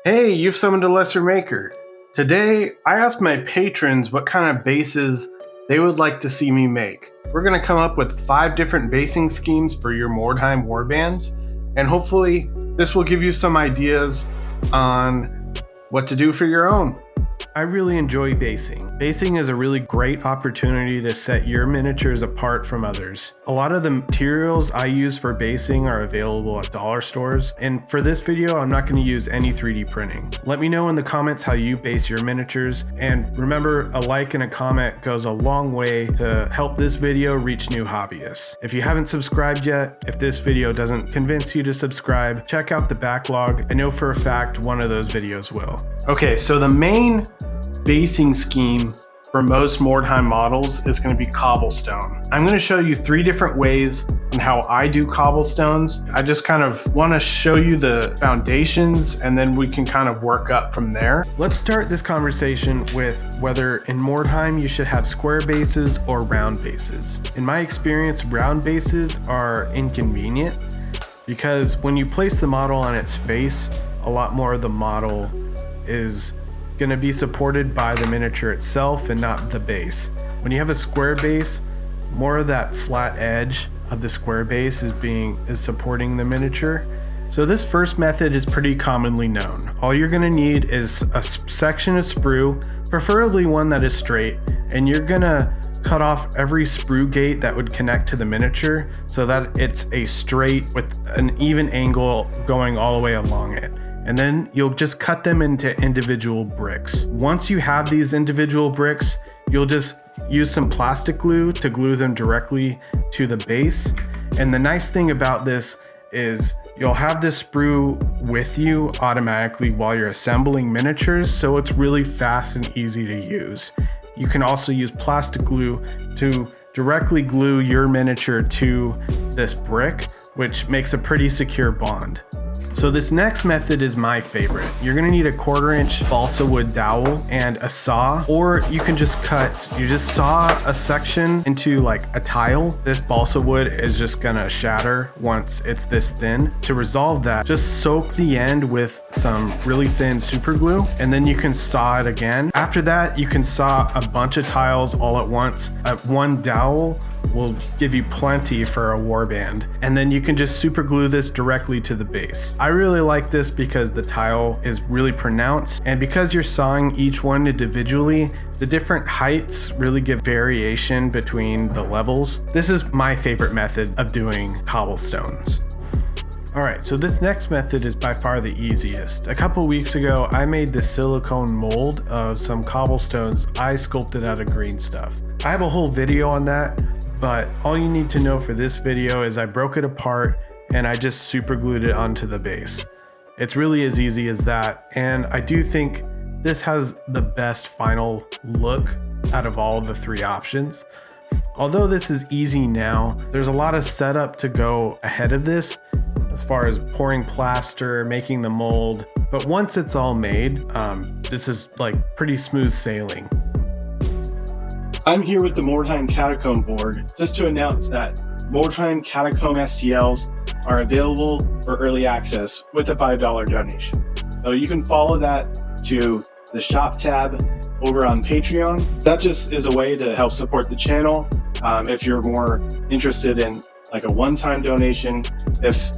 Hey, you've summoned a lesser maker. Today, I asked my patrons what kind of bases they would like to see me make. We're going to come up with 5 different basing schemes for your Mordheim warbands, and hopefully this will give you some ideas on what to do for your own. I really enjoy basing. Basing is a really great opportunity to set your miniatures apart from others. A lot of the materials I use for basing are available at dollar stores, and for this video I'm not going to use any 3D printing. Let me know in the comments how you base your miniatures, and remember, a like and a comment goes a long way to help this video reach new hobbyists. If you haven't subscribed yet, if this video doesn't convince you to subscribe, check out the backlog. I know for a fact one of those videos will. Okay, so the main basing scheme for most Mordheim models is going to be cobblestone. I'm going to show you 3 different ways on how I do cobblestones. I just kind of want to show you the foundations, and then we can kind of work up from there. Let's start this conversation with whether in Mordheim you should have square bases or round bases. In my experience, round bases are inconvenient because when you place the model on its face, a lot more of the model is going to be supported by the miniature itself and not the base. When you have a square base, more of that flat edge of the square base is supporting the miniature. So this first method is pretty commonly known. All you're going to need is a section of sprue, preferably one that is straight, and you're going to cut off every sprue gate that would connect to the miniature so that it's a straight with an even angle going all the way along it. And then you'll just cut them into individual bricks. Once you have these individual bricks, you'll just use some plastic glue to glue them directly to the base. And the nice thing about this is you'll have this sprue with you automatically while you're assembling miniatures, so it's really fast and easy to use. You can also use plastic glue to directly glue your miniature to this brick, which makes a pretty secure bond. So this next method is my favorite. You're gonna need a 1/4-inch balsa wood dowel and a saw, or you can just saw a section into like a tile. This balsa wood is just gonna shatter once it's this thin. To resolve that, just soak the end with some really thin super glue, and then you can saw it again. After that, you can saw a bunch of tiles all at once. One dowel will give you plenty for a warband, and then you can just super glue this directly to the base. I really like this because the tile is really pronounced, and because you're sawing each one individually, the different heights really give variation between the levels. This is my favorite method of doing cobblestones. Alright, so this next method is by far the easiest. A couple weeks ago, I made this silicone mold of some cobblestones I sculpted out of green stuff. I have a whole video on that, but all you need to know for this video is I broke it apart and I just super glued it onto the base. It's really as easy as that, and I do think this has the best final look out of all of the 3 options. Although this is easy now, there's a lot of setup to go ahead of this, as far as pouring plaster, making the mold, but once it's all made, this is like pretty smooth sailing. I'm here with the Mordheim Catacomb board just to announce that Mordheim Catacomb STLs are available for early access with a $5 donation. So you can follow that to the shop tab over on Patreon. That just is a way to help support the channel. If you're more interested in like a one-time donation, if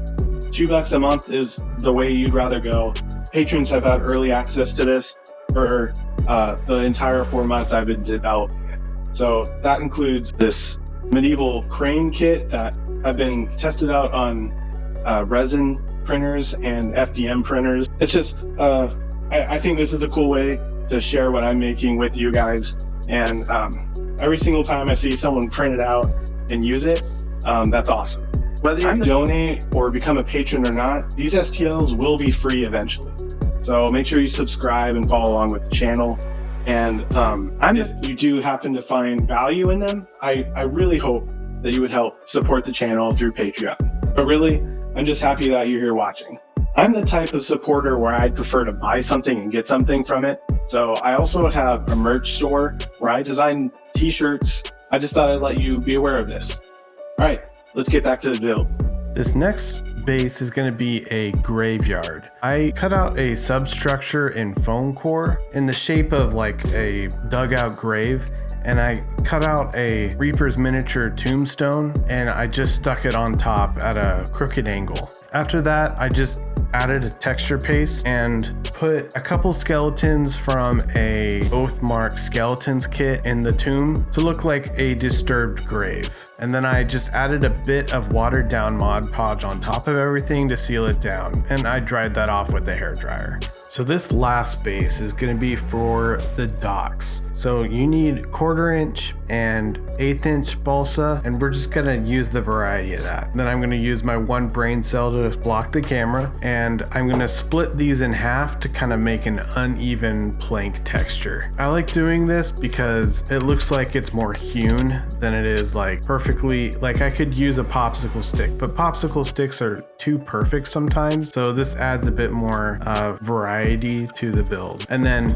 $2 a month is the way you'd rather go, patrons have had early access to this for the entire 4 months I've been developing it. So that includes this medieval crane kit that have been tested out on resin printers and FDM printers. It's just, I think this is a cool way to share what I'm making with you guys. And every single time I see someone print it out and use it, that's awesome. Whether you donate or become a patron or not, these STLs will be free eventually. So make sure you subscribe and follow along with the channel. And if you do happen to find value in them, I really hope that you would help support the channel through Patreon. But really, I'm just happy that you're here watching. I'm the type of supporter where I'd prefer to buy something and get something from it. So I also have a merch store where I design t-shirts. I just thought I'd let you be aware of this. All right, let's get back to the build. This next base is going to be a graveyard. I cut out a substructure in foam core in the shape of like a dugout grave, and I cut out a Reaper's miniature tombstone and I just stuck it on top at a crooked angle. After that, I just added a texture paste and put a couple skeletons from a Oathmark skeletons kit in the tomb to look like a disturbed grave. And then I just added a bit of watered down Mod Podge on top of everything to seal it down, and I dried that off with a hairdryer. So this last base is going to be for the docks. So you need 1/4 inch and 1/8 inch balsa, and we're just going to use the variety of that. Then I'm going to use my one brain cell to block the camera, and I'm going to split these in half to kind of make an uneven plank texture. I like doing this because it looks like it's more hewn than it is like perfectly, like I could use a popsicle stick, but popsicle sticks are too perfect sometimes. So this adds a bit more variety to the build. And then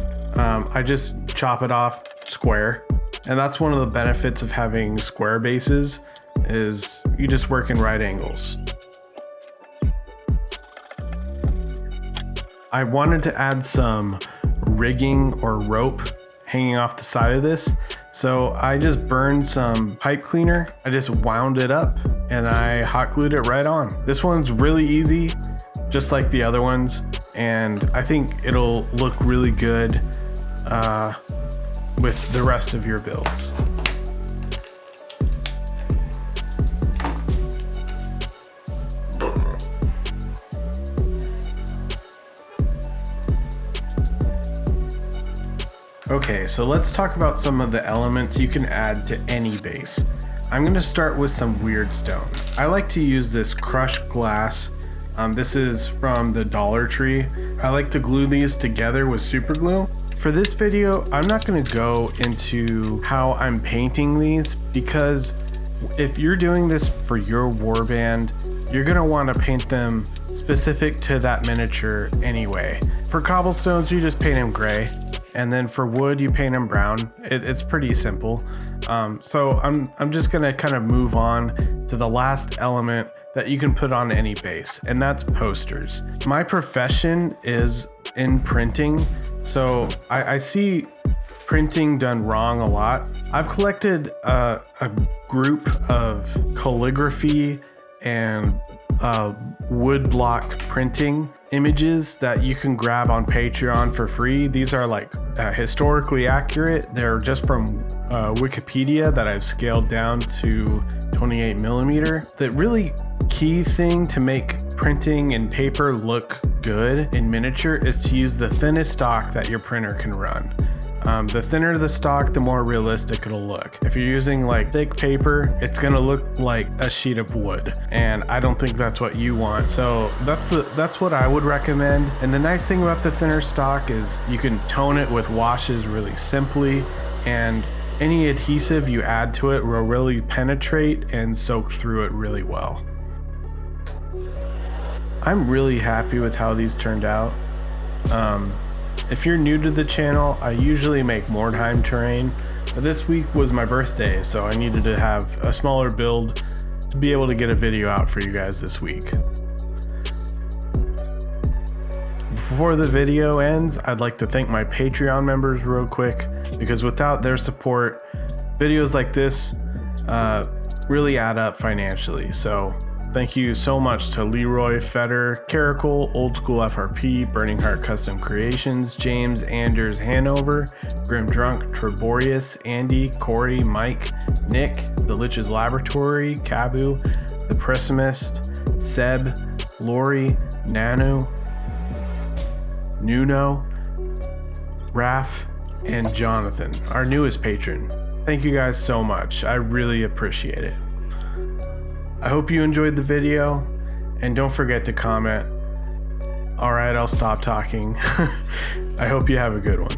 I just chop it off square. And that's one of the benefits of having square bases, is you just work in right angles. I wanted to add some rigging or rope hanging off the side of this, so I just burned some pipe cleaner. I just wound it up and I hot glued it right on. This one's really easy, just like the other ones, and I think it'll look really good with the rest of your builds. Okay, so let's talk about some of the elements you can add to any base. I'm going to start with some Wyrdstone. I like to use this crushed glass. This is from the Dollar Tree. I like to glue these together with super glue. For this video, I'm not going to go into how I'm painting these, because if you're doing this for your warband, you're going to want to paint them specific to that miniature anyway. For cobblestones, you just paint them gray, and then for wood, you paint them brown. It's pretty simple. So I'm just going to kind of move on to the last element that you can put on any base, and that's posters. My profession is in printing, so I see printing done wrong a lot. I've collected a group of calligraphy and woodblock printing images that you can grab on Patreon for free. These are like historically accurate. They're just from Wikipedia that I've scaled down to 28mm. The really key thing to make printing and paper look good in miniature is to use the thinnest stock that your printer can run. The thinner the stock, the more realistic it'll look. If you're using like thick paper, it's gonna look like a sheet of wood, and I don't think that's what you want. So that's what I would recommend. And the nice thing about the thinner stock is you can tone it with washes really simply, and any adhesive you add to it will really penetrate and soak through it really well. I'm really happy with how these turned out. If you're new to the channel, I usually make Mordheim terrain, but this week was my birthday, so I needed to have a smaller build to be able to get a video out for you guys this week. Before the video ends, I'd like to thank my Patreon members real quick, because without their support, videos like this really add up financially. So thank you so much to Leroy, Feder, Caracal, Old School FRP, Burning Heart Custom Creations, James, Anders, Hanover, Grim Drunk, Treborius, Andy, Corey, Mike, Nick, The Lich's Laboratory, Cabu, The Pessimist, Seb, Lori, Nanu, Nuno, Raf, and Jonathan, our newest patron. Thank you guys so much. I really appreciate it. I hope you enjoyed the video, and don't forget to comment. All right, I'll stop talking. I hope you have a good one.